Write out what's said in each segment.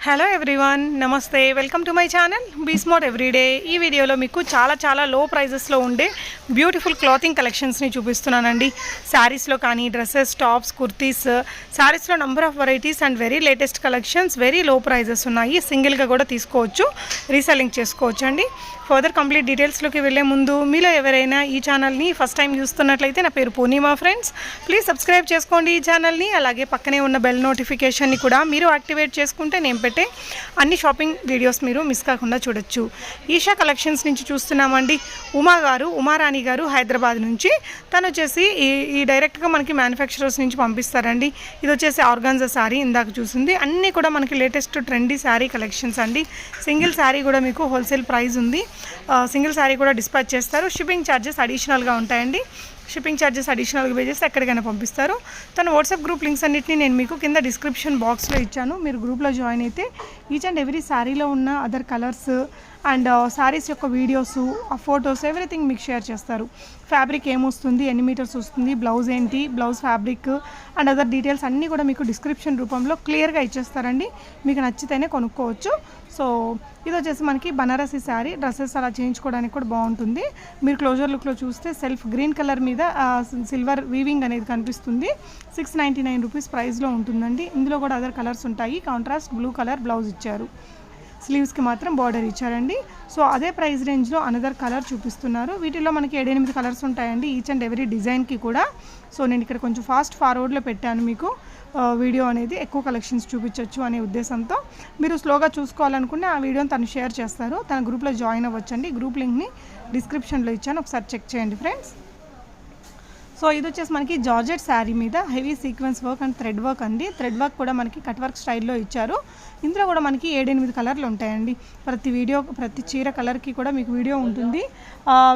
Hello everyone, నమస్తే. Welcome to my channel be smart everyday. ఈ వీడియోలో మీకు చాలా లో ప్రైజెస్లో ఉండే బ్యూటిఫుల్ క్లాతింగ్ కలెక్షన్స్ని చూపిస్తున్నానండి. శారీస్లో కానీ డ్రెస్సెస్, టాప్స్, కుర్తీస్, శారీస్లో number of varieties and very latest collections, very low prices ఉన్నాయి. సింగిల్గా కూడా తీసుకోవచ్చు, రీసెల్లింగ్ చేసుకోవచ్చు అండి. ఫర్దర్ కంప్లీట్ డీటెయిల్స్లోకి వెళ్ళే ముందు మీలో ఎవరైనా ఈ ఛానల్ని ఫస్ట్ టైం చూస్తున్నట్లయితే, నా పేరు పూర్ణిమ ఫ్రెండ్స్, ప్లీజ్ సబ్స్క్రైబ్ చేసుకోండి ఈ ఛానల్ని. అలాగే పక్కనే ఉన్న బెల్ నోటిఫికేషన్ని కూడా మీరు యాక్టివేట్ చేసుకుంటే నేను పెట్టే అన్ని షాపింగ్ వీడియోస్ మీరు మిస్ కాకుండా చూడొచ్చు. ఈషా కలెక్షన్స్ నుంచి చూస్తున్నామండి. ఉమారాణి గారు హైదరాబాద్ నుంచి. తను వచ్చేసి ఈ డైరెక్ట్గా మనకి మ్యానుఫ్యాక్చరర్స్ నుంచి పంపిస్తారండి. ఇది వచ్చేసి ఆర్గాన్జా శారీ ఇందాక చూసింది. అన్నీ కూడా మనకి లేటెస్ట్ ట్రెండీ శారీ కలెక్షన్స్ అండి. సింగిల్ శారీ కూడా మీకు హోల్సేల్ ప్రైస్ ఉంది. సింగిల్ శారీ కూడా డిస్పాచ్ చేస్తారు. షిప్పింగ్ ఛార్జెస్ అడిషనల్గా ఉంటాయండి. షిప్పింగ్ ఛార్జెస్ అడిషనల్గా పే చేస్తే ఎక్కడికైనా పంపిస్తారు. తన వాట్సాప్ గ్రూప్ లింక్స్ అన్నింటినీ నేను మీకు కింద డిస్క్రిప్షన్ బాక్స్లో ఇచ్చాను. మీరు గ్రూప్లో జాయిన్ అయితే ఈచ్ అండ్ ఎవ్రీ శారీలో ఉన్న అదర్ కలర్స్ అండ్ శారీస్ యొక్క వీడియోస్, ఆ ఫొటోస్, ఎవ్రీథింగ్ మీకు షేర్ చేస్తారు. ఫ్యాబ్రిక్ ఏమొస్తుంది, ఎన్ని మీటర్స్ వస్తుంది, బ్లౌజ్ ఏంటి, blouse fabric and other details అన్నీ కూడా మీకు డిస్క్రిప్షన్ రూపంలో క్లియర్గా ఇచ్చేస్తారండి. మీకు నచ్చితేనే కొనుక్కోవచ్చు. సో ఇది వచ్చేసి మనకి బనారసి శారీ. డ్రెస్సెస్ అలా చేయించుకోవడానికి కూడా బాగుంటుంది. మీరు క్లోజర్ లుక్లో చూస్తే సెల్ఫ్ గ్రీన్ కలర్ మీద సిల్వర్ వీవింగ్ అనేది కనిపిస్తుంది. 699 రూపీస్ ప్రైస్లో ఉంటుందండి. ఇందులో కూడా అదర్ కలర్స్ ఉంటాయి. కాంట్రాస్ట్ బ్లూ కలర్ బ్లౌజ్ ఇచ్చారు. స్లీవ్స్కి మాత్రం బార్డర్ ఇచ్చారండి. సో అదే ప్రైస్ రేంజ్లో అనదర్ కలర్ చూపిస్తున్నారు. వీటిలో మనకి 7-8 కలర్స్ ఉంటాయండి ఈచ్ అండ్ ఎవ్రీ డిజైన్కి కూడా. సో నేను ఇక్కడ కొంచెం ఫాస్ట్ ఫార్వర్డ్లో పెట్టాను మీకు వీడియో అనేది, ఎక్కువ కలెక్షన్స్ చూపించవచ్చు అనే ఉద్దేశంతో. మీరు స్లోగా చూసుకోవాలనుకుంటే ఆ వీడియోని తను షేర్ చేస్తారు. తన గ్రూప్లో జాయిన్ అవ్వచ్చండి. గ్రూప్ లింక్ని డిస్క్రిప్షన్లో ఇచ్చాను, ఒకసారి చెక్ చేయండి ఫ్రెండ్స్. సో ఇది వచ్చేసి మనకి జార్జెట్ శారీ మీద heavy sequence work and thread work అండి. థ్రెడ్ వర్క్ కూడా మనకి కట్ వర్క్ స్టైల్లో ఇచ్చారు. ఇందులో కూడా మనకి 7-8 కలర్లు ఉంటాయండి. ప్రతి చీర కలర్కి కూడా మీకు వీడియో ఉంటుంది.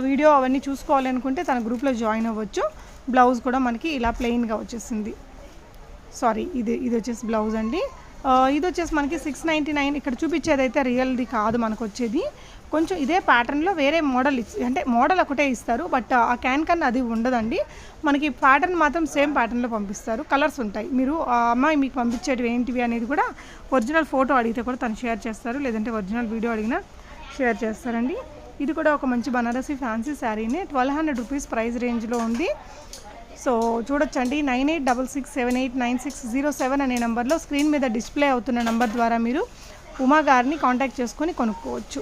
వీడియో అవన్నీ చూసుకోవాలనుకుంటే తన గ్రూప్లో జాయిన్ అవ్వచ్చు. బ్లౌజ్ కూడా మనకి ఇలా ప్లెయిన్గా వచ్చేసింది. ఇది వచ్చేసి బ్లౌజ్ అండి. ఇది వచ్చేసి మనకి 699. ఇక్కడ చూపించేదైతే రియల్ది కాదు మనకు వచ్చేది. కొంచెం ఇదే ప్యాటర్న్లో వేరే మోడల్ అంటే మోడల్ ఒకటే ఇస్తారు, బట్ ఆ క్యాన్ అది ఉండదండి. మనకి ప్యాటర్న్ మాత్రం సేమ్ ప్యాటర్న్లో పంపిస్తారు. కలర్స్ ఉంటాయి. మీరు ఆ అమ్మాయి మీకు పంపించేటివి ఏంటివి అనేది కూడా ఒరిజినల్ ఫోటో అడిగితే కూడా తను షేర్ చేస్తారు, లేదంటే ఒరిజినల్ వీడియో అడిగినా షేర్ చేస్తారండి. ఇది కూడా ఒక మంచి బనారసి ఫ్యాన్సీ శారీనే. 1200 రూపీస్ ప్రైస్ రేంజ్లో ఉంది. సో చూడొచ్చండి. 9866789607 అనే నెంబర్లో స్క్రీన్ మీద డిస్ప్లే అవుతున్న నెంబర్ ద్వారా మీరు ఉమా గారిని కాంటాక్ట్ చేసుకొని కొనుక్కోవచ్చు.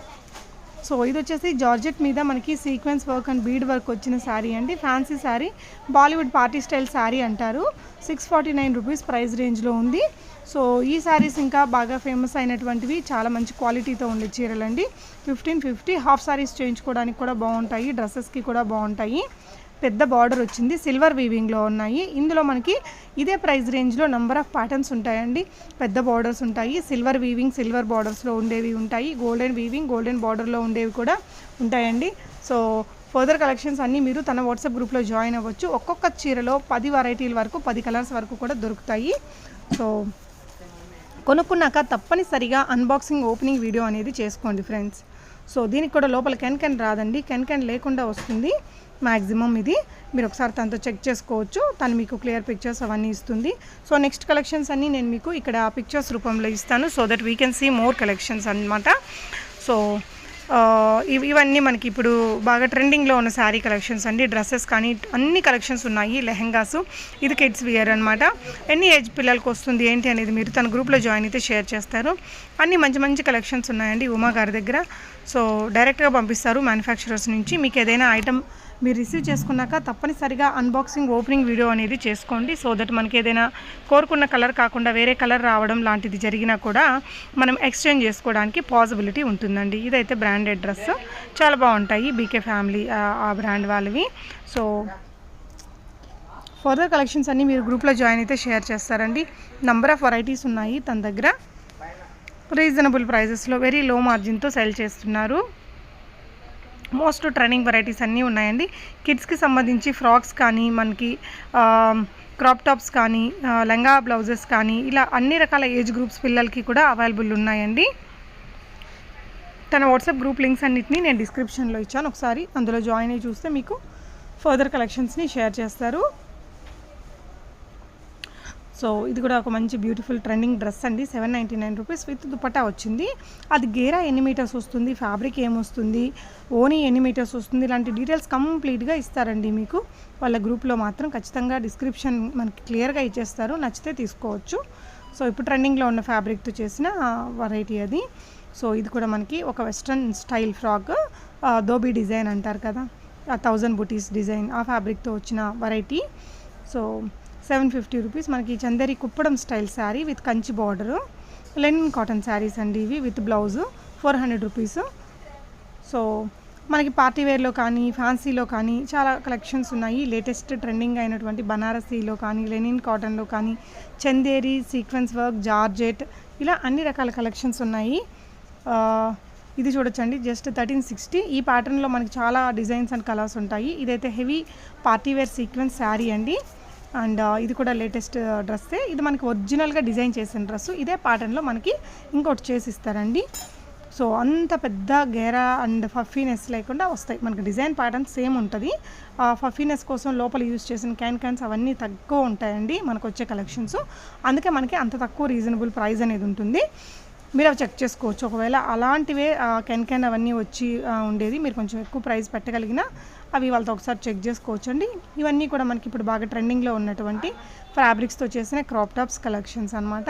సో ఇది వచ్చేసి జార్జెట్ మీద మనకి sequence work and bead work వచ్చిన శారీ అండి. Fancy sari, Bollywood party style sari అంటారు. 649 రూపీస్ ప్రైస్ రేంజ్లో ఉంది. సో ఈ శారీస్ ఇంకా బాగా ఫేమస్ అయినటువంటివి, చాలా మంచి క్వాలిటీతో ఉండే చీరలండి. 1550. హాఫ్ శారీస్ చేయించుకోవడానికి కూడా బాగుంటాయి, డ్రెస్సెస్కి కూడా బాగుంటాయి. పెద్ద బార్డర్ వచ్చింది, సిల్వర్ వీవింగ్లో ఉన్నాయి. ఇందులో మనకి ఇదే ప్రైస్ రేంజ్లో నెంబర్ ఆఫ్ ప్యాటర్న్స్ ఉంటాయండి. పెద్ద బార్డర్స్ ఉంటాయి, సిల్వర్ వీవింగ్, సిల్వర్ బార్డర్స్లో ఉండేవి ఉంటాయి, గోల్డెన్ వీవింగ్, గోల్డెన్ బార్డర్లో ఉండేవి కూడా ఉంటాయండి. సో ఫర్దర్ కలెక్షన్స్ అన్నీ మీరు తన వాట్సాప్ గ్రూప్లో జాయిన్ అవ్వచ్చు. ఒక్కొక్క చీరలో 10 వెరైటీల వరకు, 10 కలర్స్ వరకు కూడా దొరుకుతాయి. సో కొనుక్కున్నాక తప్పనిసరిగా అన్బాక్సింగ్, ఓపెనింగ్ వీడియో అనేది చేసుకోండి ఫ్రెండ్స్. సో దీనికి కూడా లోపల కెన్ రాదండి, కెన్ లేకుండా వస్తుంది మ్యాక్సిమం. ఇది మీరు ఒకసారి తనతో చెక్ చేసుకోవచ్చు. తను మీకు క్లియర్ పిక్చర్స్ అవన్నీ ఇస్తుంది. సో నెక్స్ట్ కలెక్షన్స్ అన్నీ నేను మీకు ఇక్కడ పిక్చర్స్ రూపంలో ఇస్తాను, so that we can see more collections అన్నమాట. సో ఇవన్నీ మనకి ఇప్పుడు బాగా ట్రెండింగ్లో ఉన్న శారీ కలెక్షన్స్ అండి. డ్రెస్సెస్ కానీ అన్ని కలెక్షన్స్ ఉన్నాయి. లెహెంగాస్, ఇది కిడ్స్ వియర్ అనమాట. ఎన్ని ఏజ్ పిల్లలకు వస్తుంది ఏంటి అనేది మీరు తన గ్రూప్లో జాయిన్ అయితే షేర్ చేస్తారు. అన్ని మంచి కలెక్షన్స్ ఉన్నాయండి ఉమా గారి దగ్గర. సో డైరెక్ట్గా పంపిస్తారు మ్యానుఫ్యాక్చరర్స్ నుంచి. మీకు ఏదైనా ఐటమ్ మీరు రిసీవ్ చేసుకున్నాక తప్పనిసరిగా అన్బాక్సింగ్, ఓపెనింగ్ వీడియో అనేది చేసుకోండి. సో దట్ మనకి ఏదైనా కోరుకున్న కలర్ కాకుండా వేరే కలర్ రావడం లాంటిది జరిగినా కూడా మనం ఎక్స్చేంజ్ చేసుకోవడానికి పాసిబిలిటీ ఉంటుందండి. ఇదైతే బ్రాండెడ్ డ్రెస్, చాలా బాగుంటాయి. బీకే ఫ్యామిలీ ఆ బ్రాండ్ వాళ్ళవి. సో ఫర్దర్ కలెక్షన్స్ అన్నీ మీరు గ్రూప్లో జాయిన్ అయితే షేర్ చేస్తారండి. నంబర్ ఆఫ్ వెరైటీస్ ఉన్నాయి తన దగ్గర. రీజనబుల్ ప్రైజెస్లో వెరీ లో మార్జిన్తో సెల్ చేస్తున్నారు. మోస్ట్ ట్రెండింగ్ వెరైటీస్ అన్నీ ఉన్నాయండి. కిడ్స్కి సంబంధించి ఫ్రాక్స్ కానీ, మనకి క్రాప్ టాప్స్ కానీ, లెంగా బ్లౌజెస్ కానీ, ఇలా అన్ని రకాల ఏజ్ గ్రూప్స్ పిల్లలకి కూడా అవైలబుల్ ఉన్నాయండి. తన వాట్సాప్ గ్రూప్ లింక్స్ అన్నిటినీ నేను డిస్క్రిప్షన్లో ఇచ్చాను, ఒకసారి అందులో జాయిన్ అయ్యి చూస్తే మీకు ఫర్దర్ కలెక్షన్స్ని షేర్ చేస్తారు. సో ఇది కూడా ఒక మంచి బ్యూటిఫుల్ ట్రెండింగ్ డ్రెస్ అండి. 799 రూపీస్ విత్ దుపట్టా వచ్చింది. అది గేరా ఎన్ని మీటర్స్ వస్తుంది, ఫ్యాబ్రిక్ ఏమొస్తుంది, ఓనీ ఎన్ని మీటర్స్ వస్తుంది, ఇలాంటి డీటెయిల్స్ కంప్లీట్గా ఇస్తారండి మీకు. వాళ్ళ గ్రూప్లో మాత్రం ఖచ్చితంగా డిస్క్రిప్షన్ మనకి క్లియర్గా ఇచ్చేస్తారు, నచ్చితే తీసుకోవచ్చు. సో ఇప్పుడు ట్రెండింగ్లో ఉన్న ఫ్యాబ్రిక్తో చేసిన వెరైటీ అది. సో ఇది కూడా మనకి ఒక western style frock, dhobi design అంటారు కదా, 1000 బుటీస్ డిజైన్, ఆ ఫ్యాబ్రిక్తో వచ్చిన వెరైటీ. సో 750 రూపీస్ మనకి Chanderi Kuppadam style sari with Kanchi border, linen cotton saris అండి ఇవి విత్ బ్లౌజు, 400 రూపీస్. సో మనకి పార్టీ వేర్లో కానీ ఫ్యాన్సీలో కానీ చాలా కలెక్షన్స్ ఉన్నాయి. లేటెస్ట్ ట్రెండింగ్ అయినటువంటి బనారసీలో కానీ, లెనిన్ కాటన్లో కానీ, చందేరి, సీక్వెన్స్ వర్క్, జార్జెట్, ఇలా అన్ని రకాల కలెక్షన్స్ ఉన్నాయి. ఇది చూడొచ్చండి, జస్ట్ 1360. ఈ ప్యాటర్న్లో మనకి చాలా డిజైన్స్ అండ్ కలర్స్ ఉంటాయి. ఇదైతే హెవీ పార్టీవేర్ సీక్వెన్స్ శారీ అండి. అండ్ ఇది కూడా లేటెస్ట్ డ్రెస్సే. ఇది మనకి ఒరిజినల్గా డిజైన్ చేసిన డ్రెస్సు. ఇదే ప్యాటర్న్లో మనకి ఇంకోటి చేసి ఇస్తారండి. సో అంత పెద్ద గేరా అండ్ ఫఫీనెస్ లేకుండా వస్తాయి మనకి. డిజైన్ ప్యాటర్న్ సేమ్ ఉంటుంది. ఫఫీనెస్ కోసం లోపల యూజ్ చేసిన క్యాన్స్ అవన్నీ తక్కువ ఉంటాయండి మనకు వచ్చే కలెక్షన్స్. అందుకే మనకి అంత తక్కువ రీజనబుల్ ప్రైస్ అనేది ఉంటుంది. మీరు అవి చెక్ చేసుకోవచ్చు. ఒకవేళ అలాంటివే క్యాన్ అవన్నీ వచ్చి ఉండేది, మీరు కొంచెం ఎక్కువ ప్రైస్ పెట్టగలిగిన అవి వాళ్ళతో ఒకసారి చెక్ చేసుకోవచ్చు అండి. ఇవన్నీ కూడా మనకి ఇప్పుడు బాగా ట్రెండింగ్లో ఉన్నటువంటి ఫ్యాబ్రిక్స్తో చేసిన క్రాప్ టాప్స్ కలెక్షన్స్ అనమాట.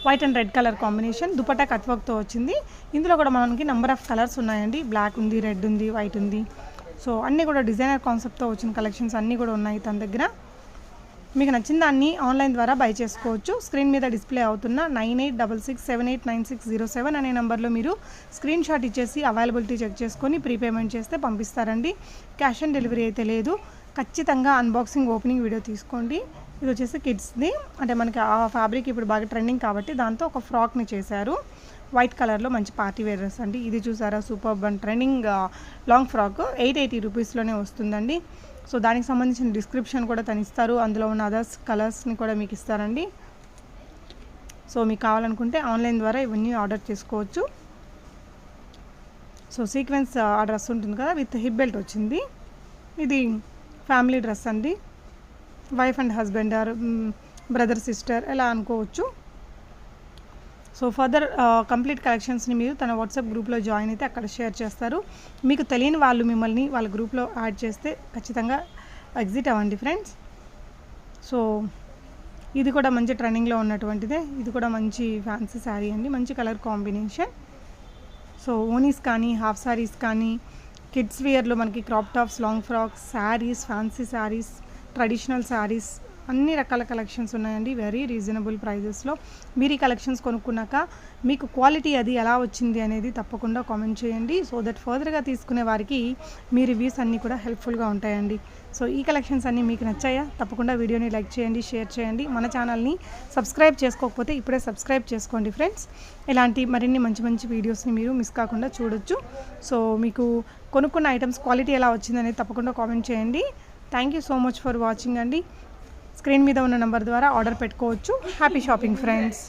White and red colour combination, dupatta cut వర్క్తో వచ్చింది. ఇందులో కూడా మనకి నెంబర్ ఆఫ్ కలర్స్ ఉన్నాయండి. బ్లాక్ ఉంది, రెడ్ ఉంది, వైట్ ఉంది. సో అన్నీ కూడా డిజైనర్ కాన్సెప్ట్తో వచ్చిన కలెక్షన్స్ అన్నీ కూడా ఉన్నాయి తన దగ్గర. మీకు నచ్చిన దాన్ని ఆన్లైన్ ద్వారా బై చేసుకోవచ్చు. స్క్రీన్ మీద డిస్ప్లే అవుతున్న 9866789607 అనే నెంబర్లో మీరు స్క్రీన్ షాట్ ఇచ్చేసి అవైలబిలిటీ చెక్ చేసుకొని ప్రీపేమెంట్ చేస్తే పంపిస్తారండి. క్యాష్ ఆన్ డెలివరీ అయితే లేదు. ఖచ్చితంగా అన్బాక్సింగ్ ఓపెనింగ్ వీడియో తీసుకోండి. ఇది వచ్చేసి కిడ్స్ది, అంటే మనకి ఆ ఫ్యాబ్రిక్ ఇప్పుడు బాగా ట్రెండింగ్ కాబట్టి దాంతో ఒక ఫ్రాక్ని చేశారు. వైట్ కలర్లో మంచి పార్టీ వేర్ డ్రెస్ అండి. ఇది చూసారా, super and trending long frock 880 రూపీస్లోనే వస్తుందండి. సో దానికి సంబంధించిన డిస్క్రిప్షన్ కూడా తను ఇస్తారు. అందులో ఉన్న అదర్స్ కలర్స్ని కూడా మీకు ఇస్తారండి. సో మీకు కావాలనుకుంటే ఆన్లైన్ ద్వారా ఇవన్నీ ఆర్డర్ చేసుకోవచ్చు. సో సీక్వెన్స్ ఆ డ్రెస్ ఉంటుంది కదా, విత్ హిప్ బెల్ట్ వచ్చింది. ఇది ఫ్యామిలీ డ్రెస్ అండి. Wife and husband or brother sister ఎలా అనుకోవచ్చు. సో ఫర్దర్ కంప్లీట్ కలెక్షన్స్ని మీరు తన వాట్సాప్ గ్రూప్లో జాయిన్ అయితే అక్కడ షేర్ చేస్తారు. మీకు తెలియని వాళ్ళు మిమ్మల్ని వాళ్ళ గ్రూప్లో యాడ్ చేస్తే ఖచ్చితంగా ఎగ్జిట్ అవ్వండి ఫ్రెండ్స్. సో ఇది కూడా మంచి ట్రెండింగ్లో ఉన్నటువంటిదే. ఇది కూడా మంచి ఫ్యాన్సీ శారీ అండి, మంచి కలర్ కాంబినేషన్. సో ఓనీస్ కానీ, హాఫ్ శారీస్ కానీ, కిడ్స్ వేర్లో మనకి crop tops, long frocks, saris, fancy saris, traditional saris, అన్ని రకాల కలెక్షన్స్ ఉన్నాయండి వెరీ రీజనబుల్ ప్రైజెస్లో. మీరు ఈ కలెక్షన్స్ కొనుక్కున్నాక మీకు క్వాలిటీ అది ఎలా వచ్చింది అనేది తప్పకుండా కామెంట్ చేయండి. సో దట్ ఫర్దర్గా తీసుకునే వారికి మీ రివ్యూస్ అన్నీ కూడా హెల్ప్ఫుల్గా ఉంటాయండి. సో ఈ కలెక్షన్స్ అన్నీ మీకు నచ్చాయా? తప్పకుండా వీడియోని లైక్ చేయండి, షేర్ చేయండి. మన ఛానల్ని సబ్స్క్రైబ్ చేసుకోకపోతే ఇప్పుడే సబ్స్క్రైబ్ చేసుకోండి ఫ్రెండ్స్. ఇలాంటి మరిన్ని మంచి మంచి వీడియోస్ని మీరు మిస్ కాకుండా చూడొచ్చు. సో మీకు కొనుక్కున్న ఐటమ్స్ క్వాలిటీ ఎలా వచ్చిందనేది తప్పకుండా కామెంట్ చేయండి. Thank you so much for watching అండి. స్క్రీన్ మీద ఉన్న నెంబర్ ద్వారా ఆర్డర్ పెట్టుకోవచ్చు. Happy shopping friends.